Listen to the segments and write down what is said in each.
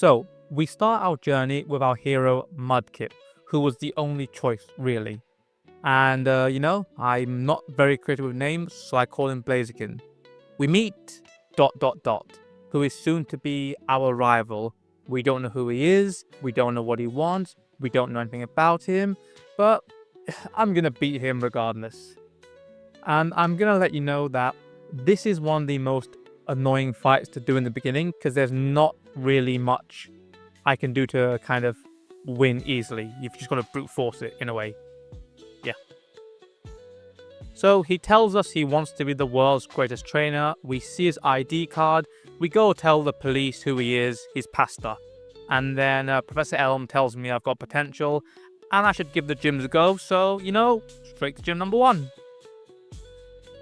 So, we start our journey with our hero Mudkip, who was the only choice, really. And, I'm not very creative with names, so I call him Blaziken. We meet ... who is soon to be our rival. We don't know who he is, we don't know what he wants, we don't know anything about him, but I'm gonna beat him regardless. And I'm gonna let you know that this is one of the most annoying fights to do in the beginning, because there's not really much I can do to kind of win easily. You've just got to brute force it in a way. Yeah. So he tells us he wants to be the world's greatest trainer. We see his ID card. We go tell the police who he is. He's Pasta. And then Professor Elm tells me I've got potential and I should give the gyms a go. So, straight to gym number 1.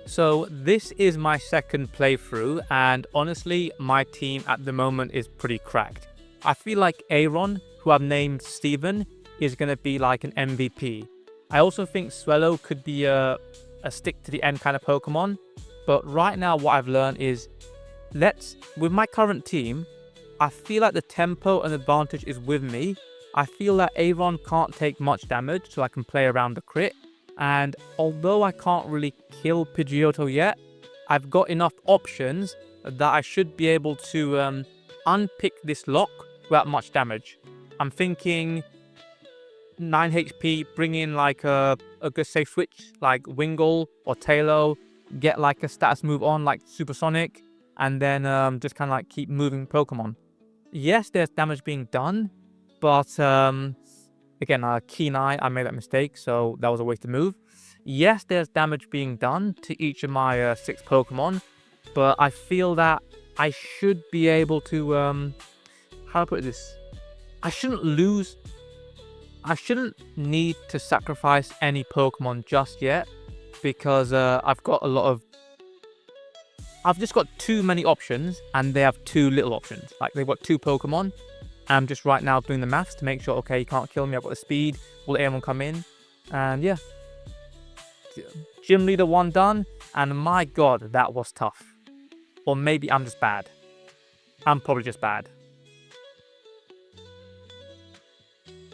So this is my second playthrough, and honestly, my team at the moment is pretty cracked. I feel like Aaron, who I've named Steven, is going to be like an MVP. I also think Swellow could be a stick to the end kind of Pokemon. But right now what I've learned is, with my current team, I feel like the tempo and advantage is with me. I feel that Aaron can't take much damage, so I can play around the crit. And although I can't really kill Pidgeotto yet, I've got enough options that I should be able to unpick this lock without much damage. I'm thinking 9 HP, bring in like a good safe switch like Wingull or Tailo, get like a status move on like Supersonic, and then just kind of like keep moving Pokemon. Yes, there's damage being done, but again, Keen Eye, I made that mistake, so that was a wasted move. Yes, there's damage being done to each of my 6 Pokemon, but I feel that I should be able to, how do I put this? I shouldn't need to sacrifice any Pokemon just yet, because I've just got too many options, and they have too little options. Like, they've got 2 Pokemon. I'm just right now doing the maths to make sure, okay, you can't kill me, I've got the speed, will anyone come in? And yeah. Gym Leader 1 done, and my god, that was tough. Or maybe I'm just bad. I'm probably just bad.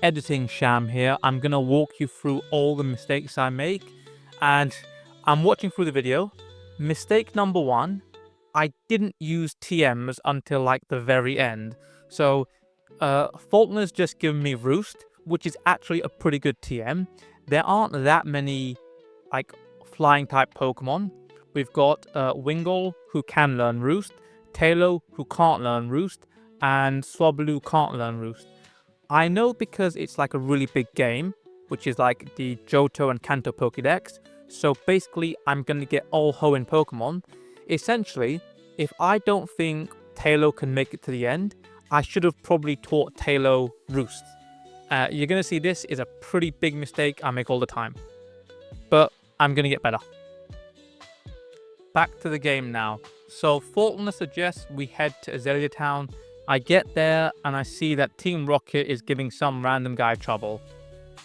Editing Sham here. I'm going to walk you through all the mistakes I make, and I'm watching through the video. Mistake number 1, I didn't use TMs until like the very end. So Faulkner's just given me Roost, which is actually a pretty good TM. There aren't that many like flying type Pokemon. We've got Wingull, who can learn Roost, Tailo, who can't learn Roost, and Swablu can't learn Roost. I know because it's like a really big game, which is like the Johto and Kanto Pokédex. So basically, I'm going to get all Hoenn Pokemon. Essentially, if I don't think Tailo can make it to the end, I should have probably taught Tailo Roost. You're going to see this is a pretty big mistake I make all the time. But I'm going to get better. Back to the game now. So Faulkner suggests we head to Azalea Town. I get there and I see that Team Rocket is giving some random guy trouble.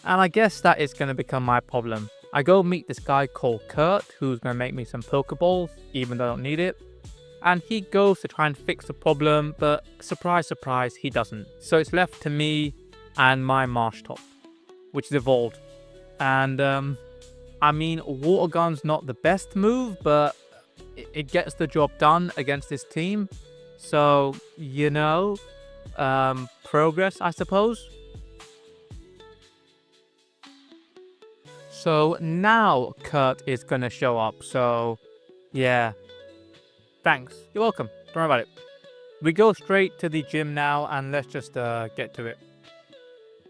And I guess that is going to become my problem. I go meet this guy called Kurt, who's going to make me some Pokeballs, even though I don't need it. And he goes to try and fix the problem, but surprise, surprise, he doesn't. So it's left to me and my Marshtomp, which is evolved. And, I mean, Water Gun's not the best move, but it gets the job done against this team. So, progress, I suppose. So now Kurt is going to show up, so yeah. Thanks, you're welcome, don't worry about it. We go straight to the gym now, and let's just get to it.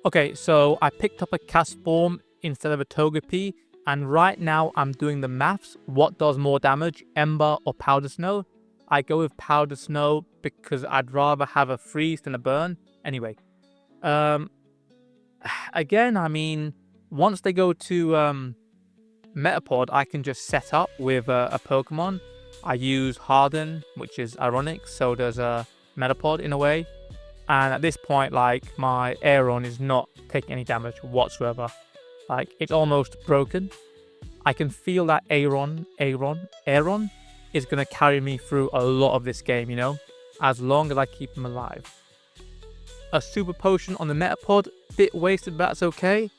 Okay, so I picked up a Castform instead of a Togepi, and right now I'm doing the maths. What does more damage, Ember or Powder Snow? I go with Powder Snow because I'd rather have a freeze than a burn. Anyway, again, I mean, once they go to Metapod, I can just set up with a Pokemon. I use Harden, which is ironic, so does a Metapod in a way. And at this point, like, my Aeron is not taking any damage whatsoever. Like, it's almost broken. I can feel that Aeron is going to carry me through a lot of this game, as long as I keep him alive. A super potion on the Metapod, bit wasted, but that's okay.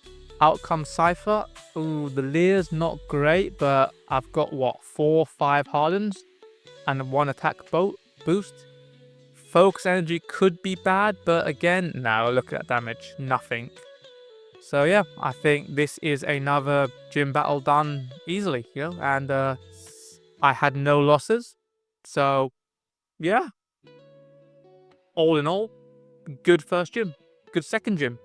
Out comes Cypher. Ooh, the Lear's not great, but I've got what, 4 or 5 Hardens and 1 attack boost. Focus energy could be bad, but again, no, look at that damage, nothing. So yeah, I think this is another gym battle done easily, you know, and I had no losses. So yeah, all in all, good first gym, good second gym.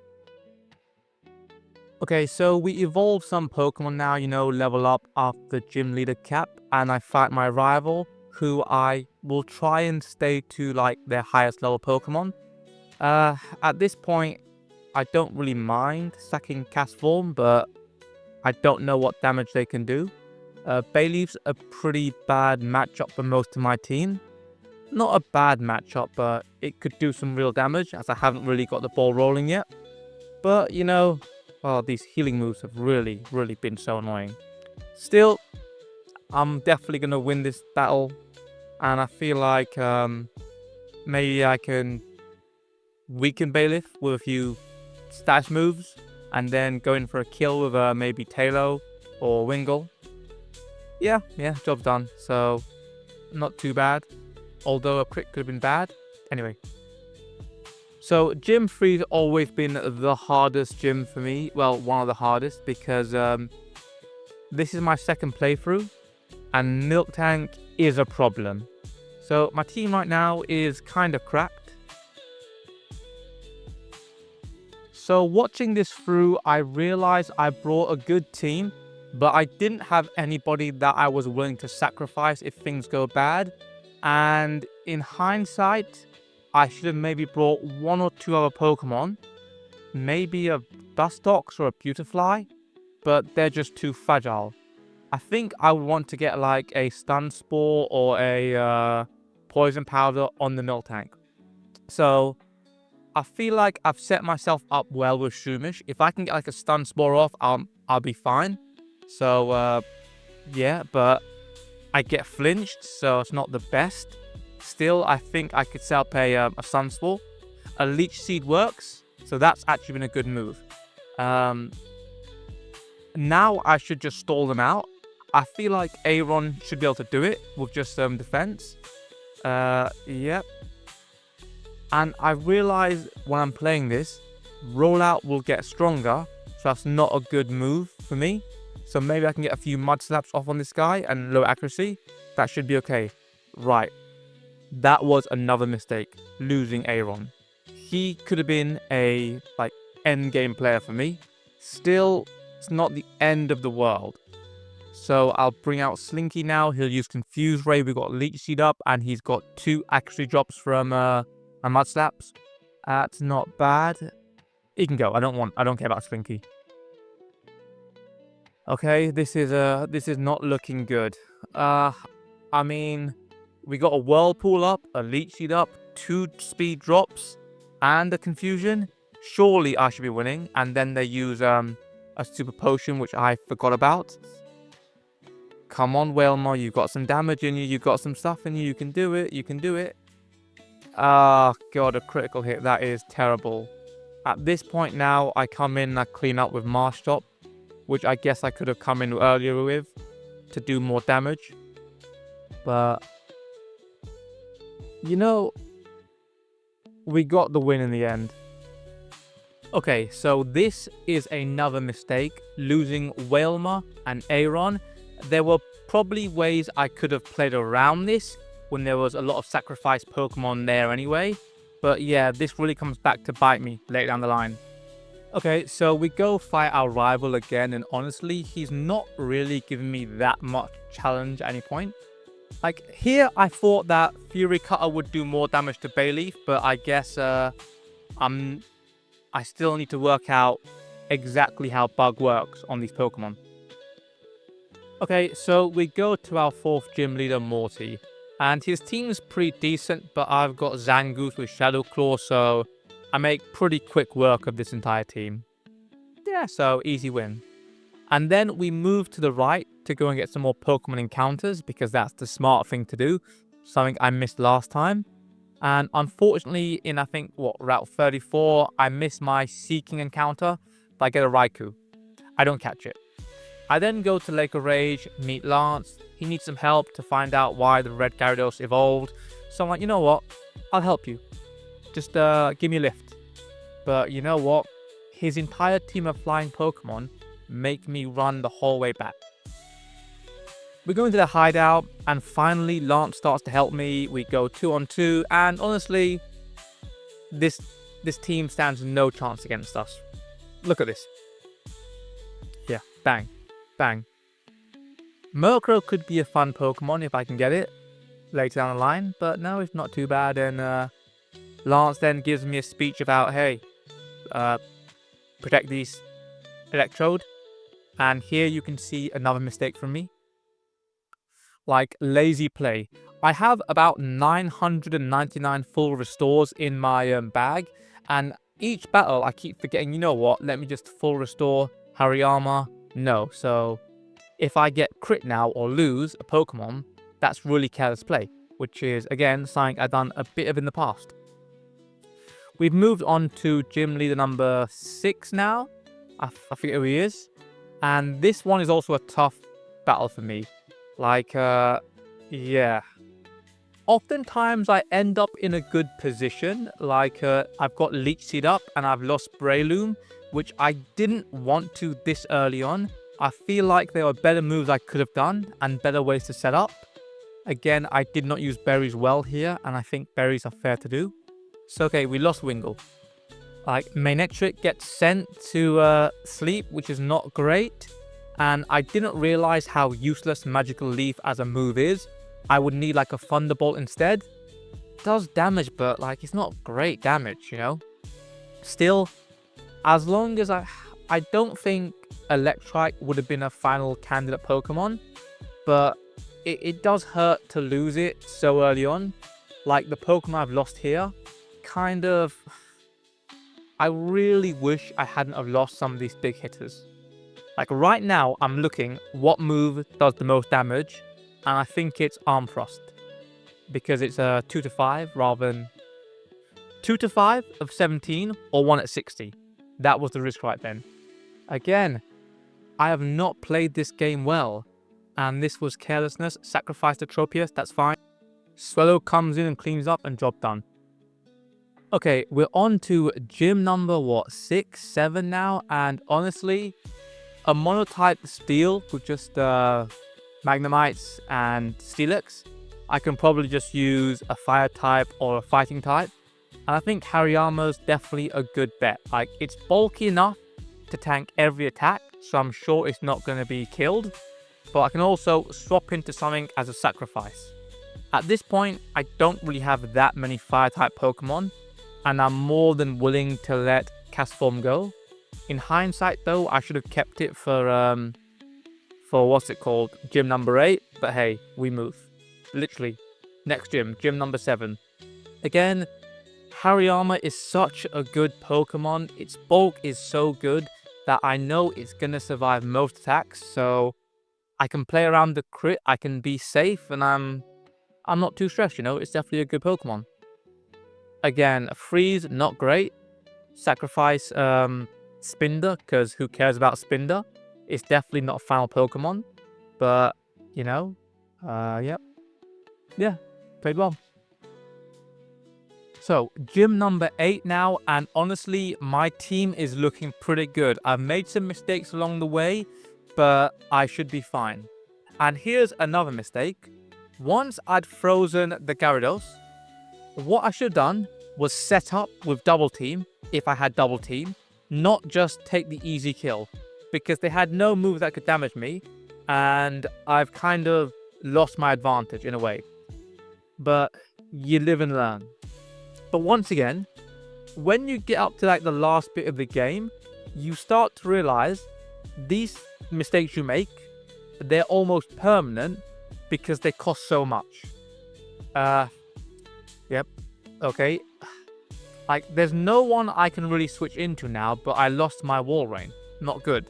Okay, so we evolve some Pokemon now, you know, level up after gym leader cap, and I fight my rival, who I will try and stay to like their highest level Pokemon. At this point, I don't really mind sacking Cast Form, but I don't know what damage they can do. Bayleef's a pretty bad matchup for most of my team. Not a bad matchup, but it could do some real damage, as I haven't really got the ball rolling yet. But, you know, well, these healing moves have really been so annoying. Still, I'm definitely going to win this battle. And I feel like maybe I can weaken Bayleef with a few stash moves. And then go in for a kill with maybe Tailo or Wingull. Yeah, job's done. So, not too bad. Although a crit could have been bad. Anyway. So, Gym 3's always been the hardest gym for me. Well, one of the hardest, because this is my second playthrough, and Milk Tank is a problem. So, my team right now is kind of cracked. So, watching this through, I realized I brought a good team, but I didn't have anybody that I was willing to sacrifice if things go bad. And in hindsight, I should have maybe brought 1 or 2 other Pokemon, maybe a Dustox or a Beautifly, but they're just too fragile. I think I would want to get like a Stun Spore or a Poison Powder on the Milk Tank. So I feel like I've set myself up well with Shroomish. If I can get like a Stun Spore off, I'll be fine. So yeah, but I get flinched, so it's not the best. Still, I think I could set up a Sunspore. A Leech Seed works, so that's actually been a good move. Now I should just stall them out. I feel like Aron should be able to do it with just some defense. Yep. And I realize when I'm playing this, rollout will get stronger, so that's not a good move for me. So maybe I can get a few Mud Slaps off on this guy and low accuracy. That should be okay. Right. That was another mistake, losing Aron. He could have been a like end game player for me. Still, it's not the end of the world. So I'll bring out Slinky now. He'll use Confuse Ray. We've got Leech Seed up, and he's got 2 accuracy drops from my Mud Slaps. That's not bad. He can go. I don't care about Slinky. Okay, this is not looking good. I mean, we got a Whirlpool up, a Leech Seed up, 2 speed drops, and a Confusion. Surely I should be winning. And then they use a Super Potion, which I forgot about. Come on, Wailmer, you've got some damage in you, you've got some stuff in you, you can do it, you can do it. Ah, God, a critical hit, that is terrible. At this point now, I come in and I clean up with Marshtomp, which I guess I could have come in earlier with to do more damage. But, you know, we got the win in the end. Okay, so this is another mistake, losing Wailmer and Aron. There were probably ways I could have played around this when there was a lot of sacrifice Pokemon there anyway. But yeah, this really comes back to bite me later down the line. Okay, so we go fight our rival again, and honestly, he's not really giving me that much challenge at any point. Like, here I thought that Fury Cutter would do more damage to Bayleef, but I guess I still need to work out exactly how Bug works on these Pokemon. Okay, so we go to our 4th gym leader, Morty. And his team's pretty decent, but I've got Zangoose with Shadow Claw, so I make pretty quick work of this entire team. Yeah, so easy win. And then we move to the right to go and get some more Pokemon encounters, because that's the smart thing to do. Something I missed last time. And unfortunately, in I think, Route 34, I miss my Seeking encounter, but I get a Raikou. I don't catch it. I then go to Lake of Rage, meet Lance. He needs some help to find out why the red Gyarados evolved. So I'm like, you know what? I'll help you. Just give me a lift. But you know what? His entire team of flying Pokemon make me run the whole way back. We go into the hideout, and finally Lance starts to help me. We go 2-on-2, and honestly, this team stands no chance against us. Look at this. Yeah, bang, bang. Murkrow could be a fun Pokemon if I can get it later down the line, but no, it's not too bad. And Lance then gives me a speech about, hey, protect these Electrode. And here you can see another mistake from me. Like, lazy play. I have about 999 full restores in my bag, and each battle I keep forgetting, you know what, let me just full restore Hariyama. No, so if I get crit now or lose a Pokemon, that's really careless play, which is, again, something I've done a bit of in the past. We've moved on to gym leader number 6 now. I forget who he is. And this one is also a tough battle for me. Like, yeah. Oftentimes I end up in a good position. Like, I've got Leech Seed up and I've lost Breloom, which I didn't want to this early on. I feel like there were better moves I could have done and better ways to set up. Again, I did not use berries well here, and I think berries are fair to do. So, okay, we lost Wingull. Like, Manectric gets sent to sleep, which is not great. And I didn't realize how useless Magical Leaf as a move is. I would need like a Thunderbolt instead. It does damage, but like, it's not great damage, you know? Still, as long as I don't think Electrike would have been a final candidate Pokemon, but it does hurt to lose it so early on. Like, the Pokemon I've lost here, kind of... I really wish I hadn't have lost some of these big hitters. Like, right now, I'm looking what move does the most damage, and I think it's Arm Frost. Because it's a 2-5 rather than 2-5 of 17 or 1 at 60. That was the risk right then. Again, I have not played this game well, and this was carelessness. Sacrifice to Tropius, that's fine. Swallow comes in and cleans up, and job done. Okay, we're on to gym number, 6, 7 now, and honestly, a monotype Steel with just Magnemites and Steelix, I can probably just use a Fire type or a Fighting type, and I think Hariyama's definitely a good bet. Like, it's bulky enough to tank every attack, so I'm sure it's not going to be killed, but I can also swap into something as a sacrifice. At this point, I don't really have that many Fire type Pokemon, and I'm more than willing to let Castform go. In hindsight, though, I should have kept it for what's it called, gym number 8. But hey, we move. Literally, next gym number 7. Again, Hariyama is such a good Pokemon. Its bulk is so good that I know it's gonna survive most attacks. So I can play around the crit. I can be safe, and I'm not too stressed. You know, it's definitely a good Pokemon. Again, Freeze, not great. Sacrifice Spinder, because who cares about Spinder? It's definitely not a final Pokemon. But, you know, yep. Yeah, played well. So, gym number 8 now, and honestly, my team is looking pretty good. I've made some mistakes along the way, but I should be fine. And here's another mistake. Once I'd frozen the Gyarados, what I should have done was set up with double team, if I had double team, not just take the easy kill, because they had no move that could damage me, and I've kind of lost my advantage in a way. But you live and learn. But once again, when you get up to like the last bit of the game, you start to realize these mistakes you make, they're almost permanent because they cost so much. Yep. Okay. Like, there's no one I can really switch into now, but I lost my Walrein. Not good.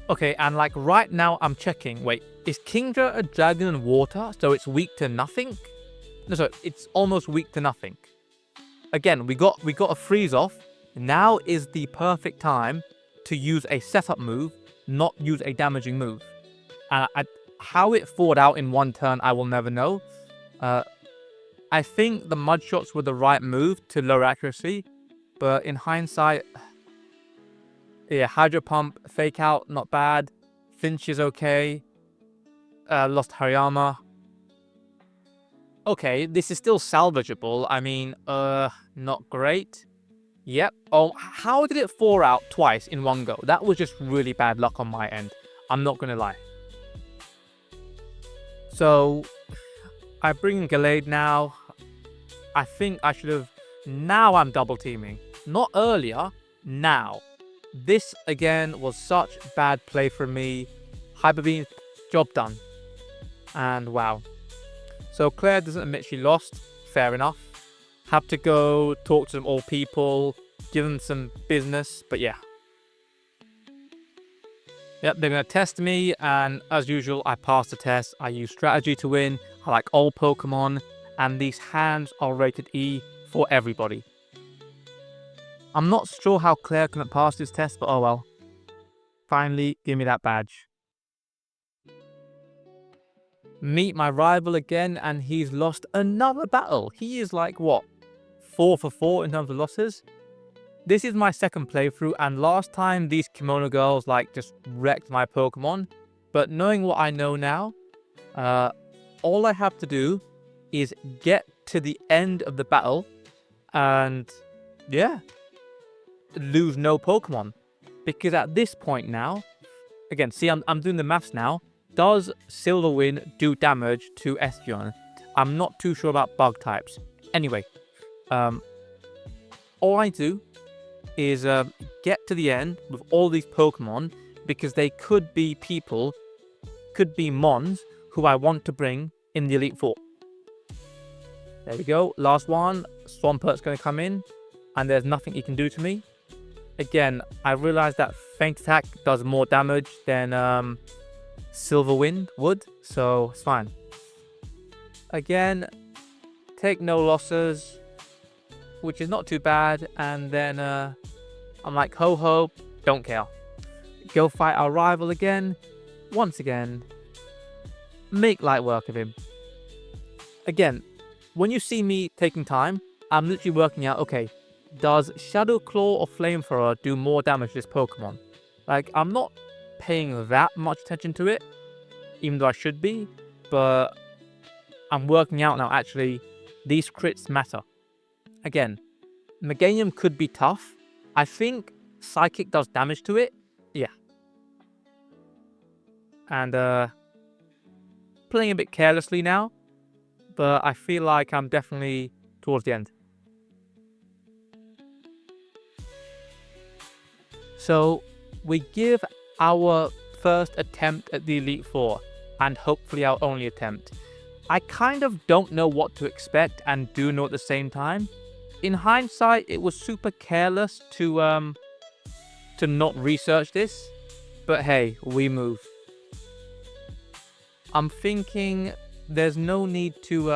Okay, and like right now I'm checking. Wait, is Kingdra a dragon and water, so it's weak to nothing? No, sorry, it's almost weak to nothing. Again, we got a freeze off. Now is the perfect time to use a setup move, not use a damaging move. How it thawed out in one turn, I will never know. I think the mud shots were the right move to lower accuracy, but in hindsight, yeah, Hydro Pump, Fake Out, not bad. Finch is okay. Lost Hariyama. Okay, this is still salvageable. I mean, not great. Yep. Oh, how did it thaw out twice in one go? That was just really bad luck on my end. I'm not gonna lie. So, I bring in Gallade now. I think I should have... Now I'm double teaming. Not earlier, now. This, again, was such bad play from me. Hyper Beam, job done. And wow. So Claire doesn't admit she lost. Fair enough. Have to go talk to them all people. Give them some business. But yeah. Yep, they're going to test me. And as usual, I pass the test. I use strategy to win. I like all Pokemon. And these hands are rated E for everybody. I'm not sure how Claire couldn't pass this test, but oh well. Finally, give me that badge. Meet my rival again, and he's lost another battle. He is like, what, 4 for 4 in terms of losses? This is my second playthrough, and last time these kimono girls like just wrecked my Pokemon. But knowing what I know now, all I have to do is get to the end of the battle and, yeah, lose no Pokemon. Because at this point now, again, see, I'm doing the maths now. Does Silverwind do damage to Espeon? I'm not too sure about bug types. Anyway, all I do is get to the end with all these Pokemon, because they could be people, could be Mons, who I want to bring in the Elite Four. There we go. Last one. Swampert's going to come in, and there's nothing he can do to me. Again, I realize that Feint Attack does more damage than Silverwind would, so it's fine. Again, take no losses, which is not too bad, and then I'm like, ho-ho, don't care. Go fight our rival again, once again, make light work of him. Again, when you see me taking time, I'm literally working out, okay, does Shadow Claw or Flamethrower do more damage to this Pokemon? Like, I'm not paying that much attention to it, even though I should be, but I'm working out now, actually, these crits matter. Again, Meganium could be tough. I think Psychic does damage to it. Yeah. And playing a bit carelessly now, but I feel like I'm definitely towards the end. So we give our first attempt at the Elite Four, and hopefully our only attempt. I kind of don't know what to expect and do know at the same time. In hindsight, it was super careless to not research this, but hey, we move. I'm thinking there's no need to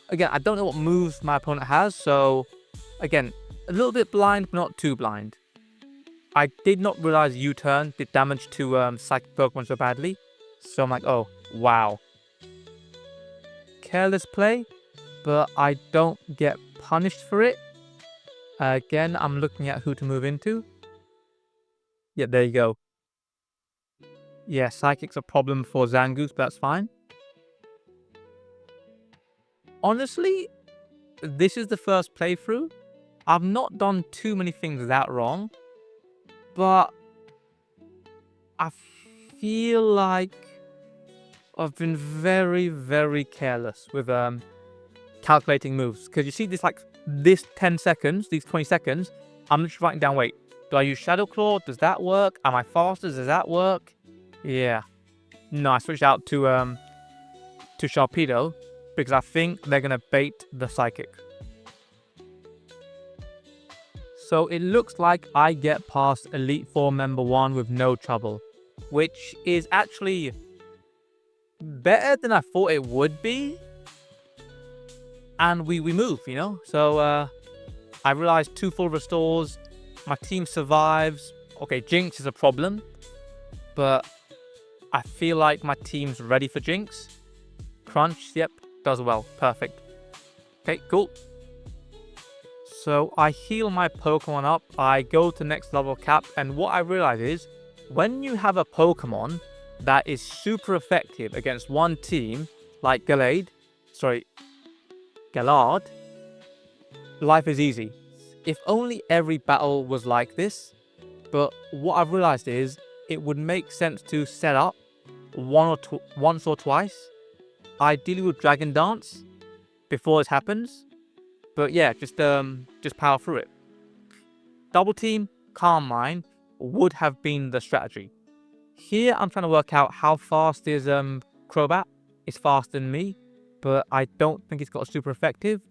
again, I don't know what moves my opponent has, so again, a little bit blind, but not too blind. I did not realize U-turn did damage to Psychic Pokemon so badly, so I'm like, oh wow. Careless play, but I don't get punished for it. Again, I'm looking at who to move into. Yeah, there you go. Yeah, Psychic's a problem for Zangoose, but that's fine. Honestly, this is the first playthrough. I've not done too many things that wrong, but I feel like I've been very, very careless with calculating moves. Because you see this 10 seconds, these 20 seconds, I'm just writing down, wait, do I use Shadow Claw? Does that work? Am I faster? Does that work? Yeah. No, I switched out to Sharpedo because I think they're going to bait the Psychic. So it looks like I get past Elite Four member 1 with no trouble, which is actually better than I thought it would be. and we move, you know? So I realized 2 full restores, my team survives. Okay, Jinx is a problem, but I feel like my team's ready for Jinx. Crunch, yep, does well, perfect. Okay, cool. So I heal my Pokemon up, I go to next level cap, and what I realize is, when you have a Pokemon that is super effective against one team, like Gallade, life is easy. If only every battle was like this, but what I've realized is, it would make sense to set up once or twice, ideally with Dragon Dance, before it happens. But yeah, just power through it. Double Team, Calm Mind would have been the strategy. Here I'm trying to work out how fast is Crobat. It's faster than me, but I don't think it's got super effective.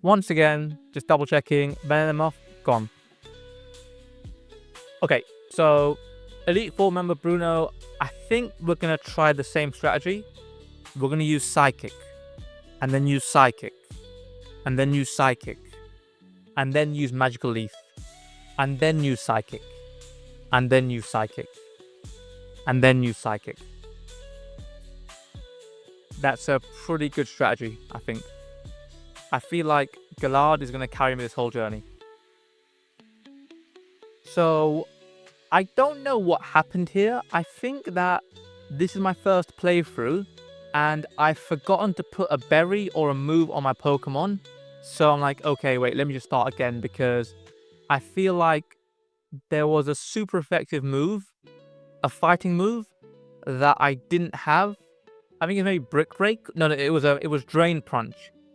Once again, just double checking, Venomoth, gone. Okay, so Elite Four member Bruno, I think we're gonna try the same strategy. We're gonna use Psychic, and then use Psychic, and then use Psychic, and then use Magical Leaf, and then use Psychic, and then use Psychic, and then use Psychic. That's a pretty good strategy, I think. I feel like Gallade is going to carry me this whole journey. So, I don't know what happened here. I think that this is my first playthrough, and I've forgotten to put a berry or a move on my Pokemon. So I'm like, okay, wait, let me just start again, because I feel like there was a super effective move, a fighting move, that I didn't have. I think it's maybe Brick Break. No, it was Drain Punch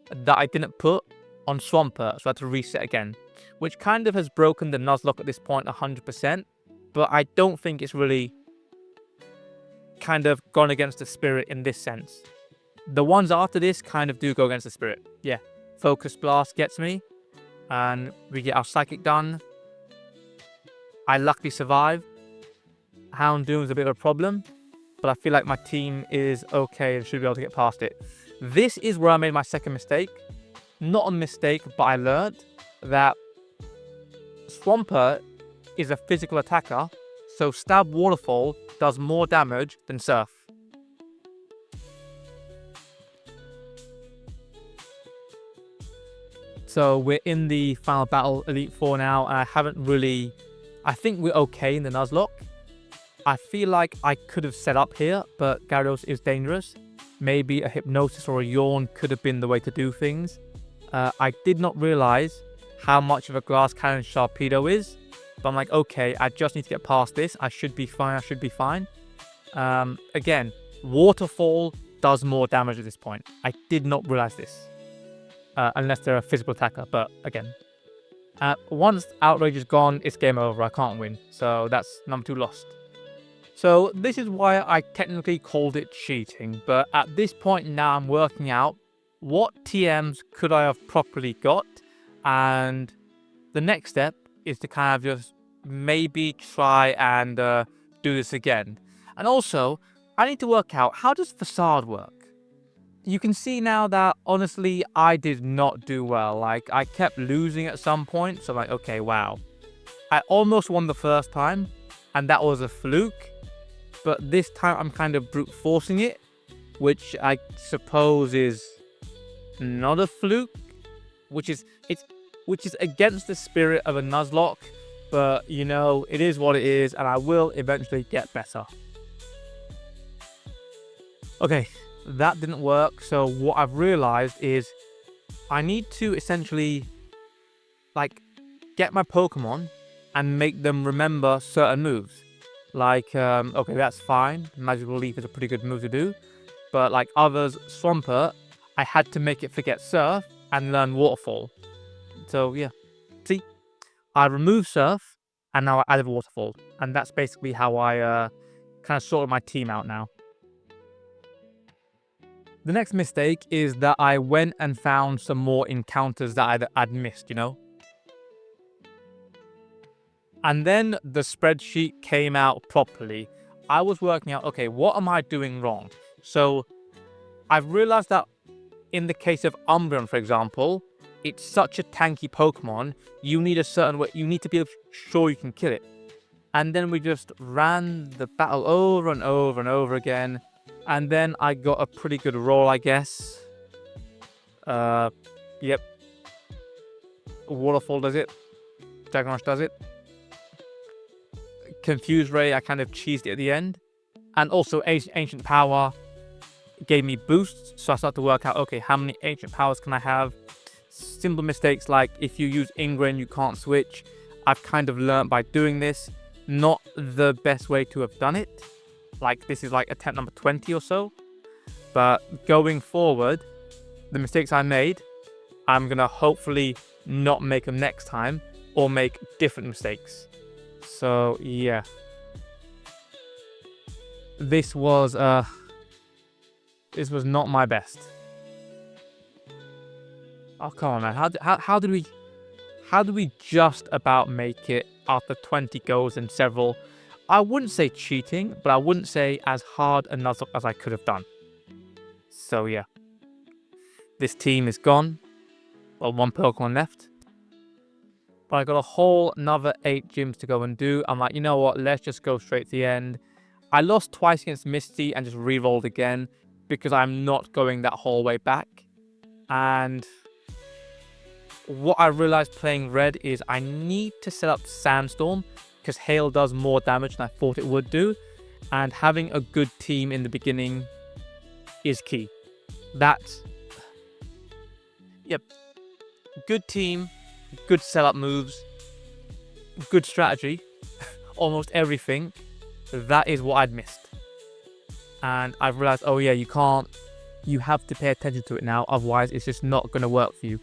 that I didn't put on Swampert, so I had to reset again, which kind of has broken the Nuzlocke at this point 100%, but I don't think it's really kind of gone against the spirit in this sense. The ones after this kind of do go against the spirit. Yeah, Focus Blast gets me, and we get our Psychic done. I luckily survive. Houndoom is a bit of a problem, but I feel like my team is okay and should be able to get past it. This is where I made my second mistake. Not a mistake, but I learned that Swampert is a physical attacker, so Stab Waterfall does more damage than Surf. So we're in the final battle, Elite Four now, and I think we're okay in the Nuzlocke. I feel like I could have set up here, but Gyarados is dangerous. Maybe a Hypnosis or a Yawn could have been the way to do things. I did not realize how much of a Grass Cannon Sharpedo is, but I'm like, okay, I just need to get past this. I should be fine. Again, Waterfall does more damage at this point. I did not realize this, unless they're a physical attacker, but again. Once Outrage is gone, it's game over. I can't win, so that's number 2 lost. So this is why I technically called it cheating, but at this point now I'm working out what TMs could I have properly got, and the next step is to kind of just maybe try and do this again. And also, I need to work out, how does Facade work? You can see now that, honestly, I did not do well. Like, I kept losing at some point, so I'm like, okay, wow. I almost won the first time, and that was a fluke. But this time I'm kind of brute forcing it, which I suppose is not a fluke, which is against the spirit of a Nuzlocke, but you know, it is what it is, and I will eventually get better. Okay, that didn't work, so what I've realized is I need to essentially like get my Pokemon and make them remember certain moves. Like, okay, that's fine. Magical Leaf is a pretty good move to do. But like others, Swampert, I had to make it forget Surf and learn Waterfall. So yeah, see, I removed Surf and now I added Waterfall. And that's basically how I kind of sorted my team out now. The next mistake is that I went and found some more encounters that I'd missed, you know? And then the spreadsheet came out properly. I was working out, okay, what am I doing wrong? So I've realized that in the case of Umbreon, for example, it's such a tanky Pokemon, you need a certain way, you need to be sure you can kill it. And then we just ran the battle over and over and over again. And then I got a pretty good roll, I guess. Yep. Waterfall does it. Dragon Rush does it. Confuse Ray, I kind of cheesed it at the end. And also Ancient Power gave me boosts. So I started to work out, okay, how many Ancient Powers can I have? Simple mistakes like if you use Ingrain, you can't switch. I've kind of learned by doing this. Not the best way to have done it. Like, this is like attempt number 20 or so. But going forward, the mistakes I made, I'm going to hopefully not make them next time or make different mistakes. So, yeah. This was not my best. Oh, come on, man. How did we just about make it after 20 goes and several, I wouldn't say cheating, but I wouldn't say as hard a Nuzlocke as I could have done. So yeah. This team is gone. Well, 1 Pokemon left. But I got a whole another 8 gyms to go and do. I'm like, you know what? Let's just go straight to the end. I lost twice against Misty and just re-rolled again because I'm not going that whole way back. And what I realized playing red is I need to set up Sandstorm because hail does more damage than I thought it would do. And having a good team in the beginning is key. That's... Yep. Good team, good setup moves, good strategy, almost everything. That is what I'd missed. And I've realized, oh yeah, you have to pay attention to it now, otherwise it's just not going to work for you.